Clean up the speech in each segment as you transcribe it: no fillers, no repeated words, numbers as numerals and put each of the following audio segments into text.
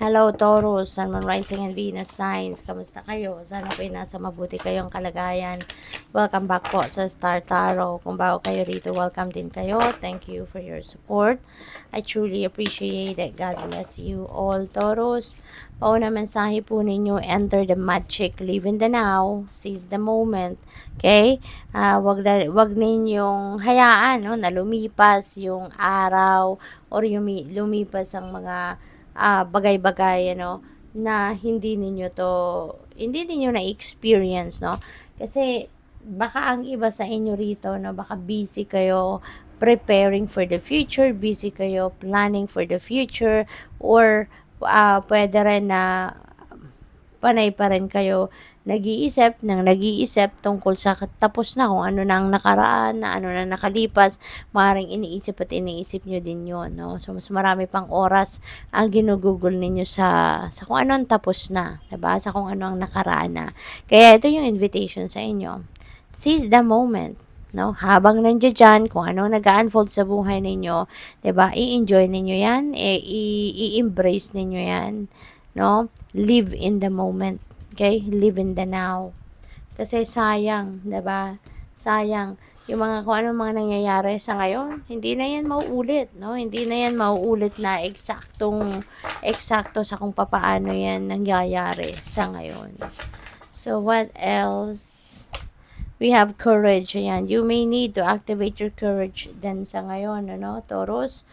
Hello Taurus, Sun, Moon, Rising and Venus signs. Kamusta kayo? Sana po'y nasa mabuti kayong kalagayan. Welcome back po sa Star Tarot. Kung bago kayo rito, welcome din kayo. Thank you for your support. I truly appreciate it. God bless you all, Taurus. Pauna mensahe po ninyo, enter the magic, live in the now, seize the moment. Okay? Wag ninyong hayaan no, na lumipas yung araw or lumipas ang mga bagay-bagay na hindi ninyo na-experience, no? Kasi baka ang iba sa inyo rito, no, baka busy kayo preparing for the future, busy kayo planning for the future, or pwede rin na panay pa rin kayo nag-iisip tungkol sa tapos na kung ano na ang nakaraan, na ano na nakalipas, maaaring iniisip nyo din yun, no? So, mas marami pang oras ang ginugugol ninyo sa kung ano ang tapos na, diba? Sa kung ano ang nakaraan na. Kaya ito yung invitation sa inyo. Seize the moment, no? Habang nandiyan dyan, kung ano nag-unfold sa buhay ninyo, 'di ba? I-enjoy ninyo 'yan, i-embrace ninyo 'yan, no? Live in the moment. Okay? Live in the now. Kasi sayang, 'di ba? Sayang yung mga kung anong mga nangyayari sa ngayon, hindi na 'yan mauulit, no? Hindi na 'yan mauulit na eksakto sa kung papaano 'yan nangyayari sa ngayon. So what else? We have courage. Ayan. You may need to activate your courage din sa ngayon, ano, Taurus.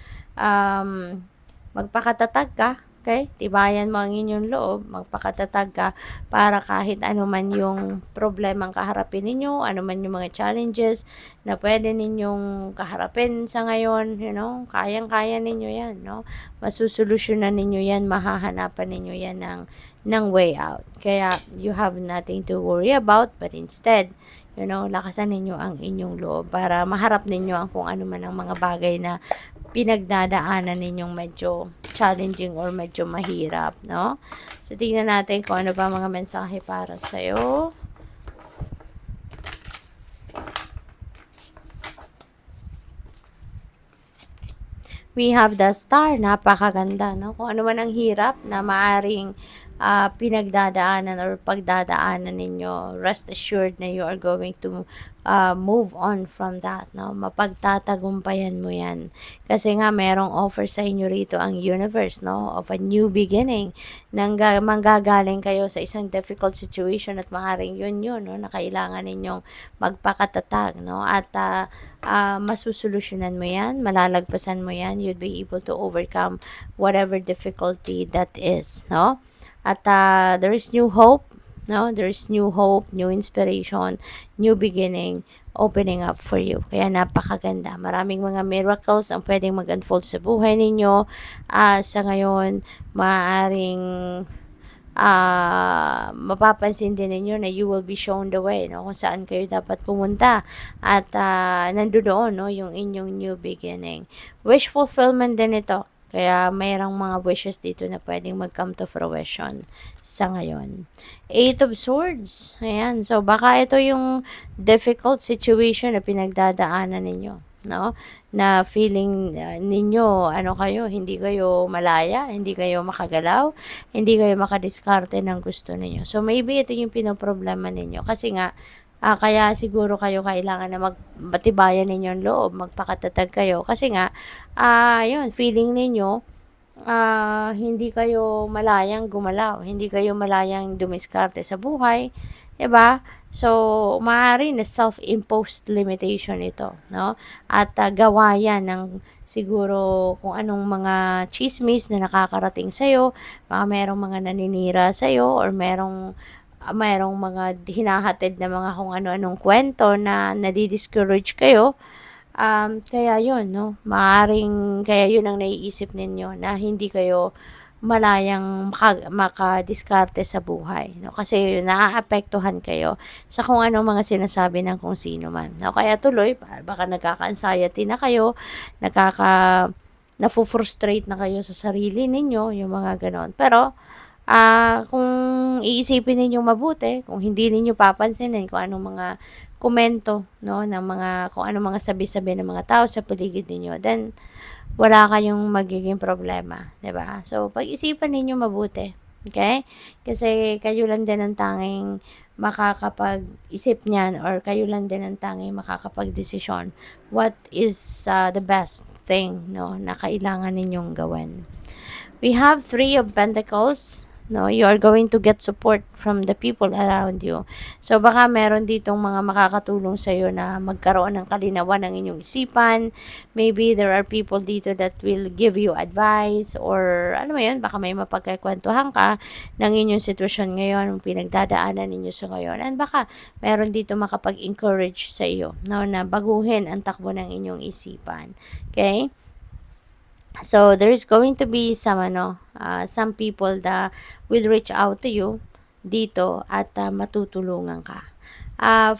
Magpakatatag ka. Okay? Tibayan mo ang inyong loob. Magpakatatag ka para kahit ano man yung problemang kaharapin ninyo, ano man yung mga challenges na pwede ninyong kaharapin sa ngayon, kayang-kaya ninyo yan, no? Masusolusyonan ninyo yan, mahahanapan ninyo yan ng way out. Kaya, you have nothing to worry about, but instead, lakasan ninyo ang inyong loob para maharap ninyo ang kung ano man ang mga bagay na pinagdadaanan ninyong medyo challenging or medyo mahirap, no? So, tingnan natin kung ano ba mga mensahe para sa'yo. We have the star, napakaganda, no? Kung ano man ang hirap na maaring pinagdadaanan or pagdadaanan ninyo, rest assured na you are going to move on from that, no? Mapagtatagumpayan mo yan. Kasi nga, merong offer sa inyo rito ang universe, no? Of a new beginning. Manggagaling kayo sa isang difficult situation at maaaring yun, no? Na kailangan ninyong magpakatatag, no? At masusolusyonan mo yan, malalagpasan mo yan, you'd be able to overcome whatever difficulty that is, no? At there is new hope, no? There is new hope, new inspiration, new beginning opening up for you. Kaya napakaganda. Maraming mga miracles ang pwedeng mag-unfold sa buhay ninyo. Sa ngayon, maaaring mapapansin din ninyo na you will be shown the way, no? Kung saan kayo dapat pumunta. At nandoon, no? Yung inyong new beginning. Wish fulfillment din ito. Kaya mayroong mga wishes dito na pwedeng mag-come to fruition sa ngayon. Eight of Swords. Ayan. So, baka ito yung difficult situation na pinagdadaanan ninyo, no? Na feeling ninyo, hindi kayo malaya, hindi kayo makagalaw, hindi kayo makadiskarte ng gusto ninyo. So, maybe ito yung pinoproblema ninyo. Kasi nga, kaya siguro kayo kailangan na magbatibayan ninyong loob, magpakatatag kayo. Kasi nga, yun, feeling ninyo, hindi kayo malayang gumalaw, hindi kayo malayang dumiskarte sa buhay, 'di ba? So, maaari na self-imposed limitation ito, no? At gawa yan ng siguro kung anong mga chismis na nakakarating sa'yo, baka merong mga naninira sa'yo, or mayroong mga hinahatid na mga kung ano-anong kwento na nadi-discourage kayo. Kaya yun, no? Kaya yun ang naiisip ninyo na hindi kayo malayang makadiskarte sa buhay, no? Kasi naaapektuhan kayo sa kung anong mga sinasabi ng kung sino man, no? Kaya tuloy, baka nagkaka-anxiety na kayo, nafu-frustrate na kayo sa sarili ninyo, yung mga ganon. Pero, kung iisipin ninyong mabuti, kung hindi ninyo papansinin kung anong mga komento, no, ng mga kung anong mga sabi-sabi ng mga tao sa paligid ninyo, then wala kayong magiging problema, 'di ba? So, pag-isipan ninyo mabuti, okay? Kasi kayo lang din ang tanging makakapag-isip niyan or kayo lang din ang tanging makakapag-desisyon what is the best thing, no, na kailangan ninyong gawin. We have Three of Pentacles. No, you are going to get support from the people around you. So, baka meron ditong mga makakatulong sa iyo na magkaroon ng kalinawan ng inyong isipan. Maybe there are people dito that will give you advice or ano mo yun, baka may mapagkakwentuhan ka ng inyong sitwasyon ngayon, pinagdadaanan ninyo sa ngayon. And baka meron dito makapag-encourage sa iyo, no, na baguhin ang takbo ng inyong isipan. Okay? So there's going to be some people that will reach out to you dito at matutulungan ka.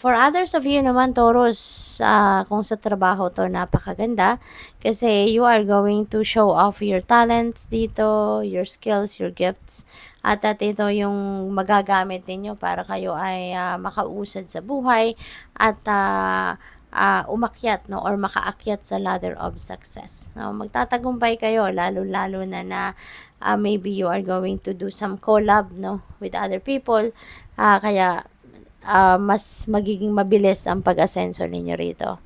For others of you naman, Taurus, kung sa trabaho to, napakaganda kasi you are going to show off your talents dito, your skills, your gifts. At ito yung magagamit ninyo para kayo ay makausad sa buhay at umakyat, no, or makaakyat sa ladder of success. No, magtatagumpay kayo lalo-lalo na maybe you are going to do some collab, no, with other people. Kaya mas magiging mabilis ang pag-asenso ninyo rito.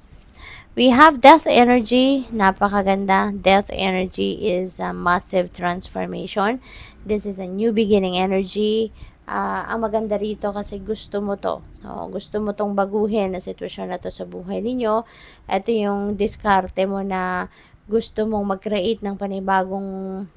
We have Death Energy. Napakaganda. Death Energy is a massive transformation. This is a new beginning energy. Ang maganda rito kasi gusto mo to. No? Gusto mo tong baguhin na sitwasyon na to sa buhay ninyo. Ito yung diskarte mo na gusto mong mag-create ng panibagong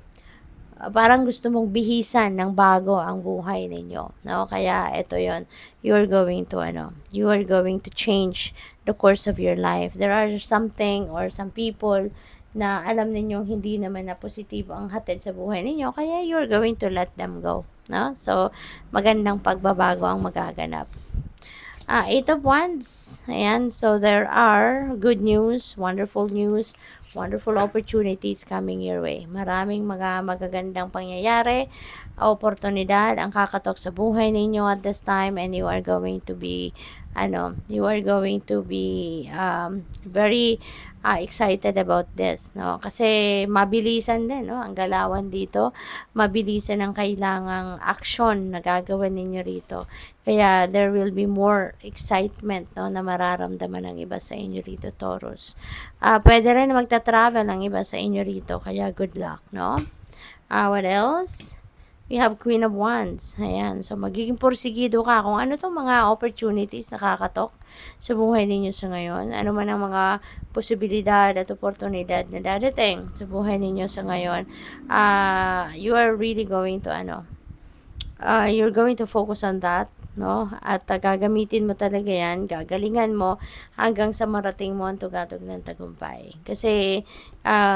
parang gusto mong bihisan ng bago ang buhay ninyo, no? Kaya ito 'yon. You are going to change the course of your life. There are something or some people na alam ninyong hindi naman na positibo ang hatid sa buhay ninyo, kaya you're going to let them go, no? So, magandang pagbabago ang magaganap. Eight of Wands. Ayan, so there are good news, wonderful opportunities coming your way. Maraming magagandang pangyayari, oportunidad ang kakatok sa buhay ninyo at this time, and you are going to be very excited about this, no? Kasi mabilisan din, no, ang galawan dito. Mabilisan ang kailangang action na gagawin ninyo rito. Kaya there will be more excitement, no, na mararamdaman ng iba sa inyo rito, Taurus. Pwede rin magta-travel ng iba sa inyo rito, kaya good luck, no? What else? We have Queen of Wands. Ayan. So, magiging porsigido ka kung ano tong mga opportunities na kakatok sa buhay ninyo sa ngayon. Ano man ang mga posibilidad at oportunidad na dadating sa buhay ninyo sa ngayon. You are really going to you're going to focus on that, no? At gagamitin mo talaga yan, gagalingan mo hanggang sa marating mo ang tugatog ng tagumpay. Kasi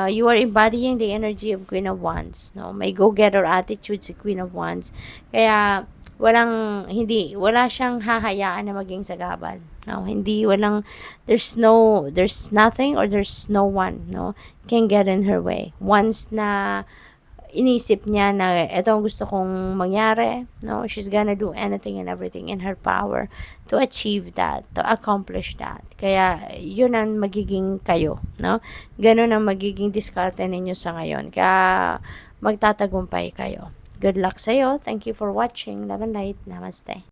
you are embodying the energy of Queen of Wands, no? May go-getter attitude si Queen of Wands. Kaya wala siyang hahayaan na maging sagabal. No, there's nothing or there's no one, no, can get in her way. Once na inisip niya na ito ang gusto kong mangyari, no, she's gonna do anything and everything in her power to achieve that, to accomplish that. Kaya yun ang magiging kayo, no? Ganun ang magiging diskarte ninyo sa ngayon. Kaya magtatagumpay kayo. Good luck sa'yo. Thank you for watching. Love and light. Namaste.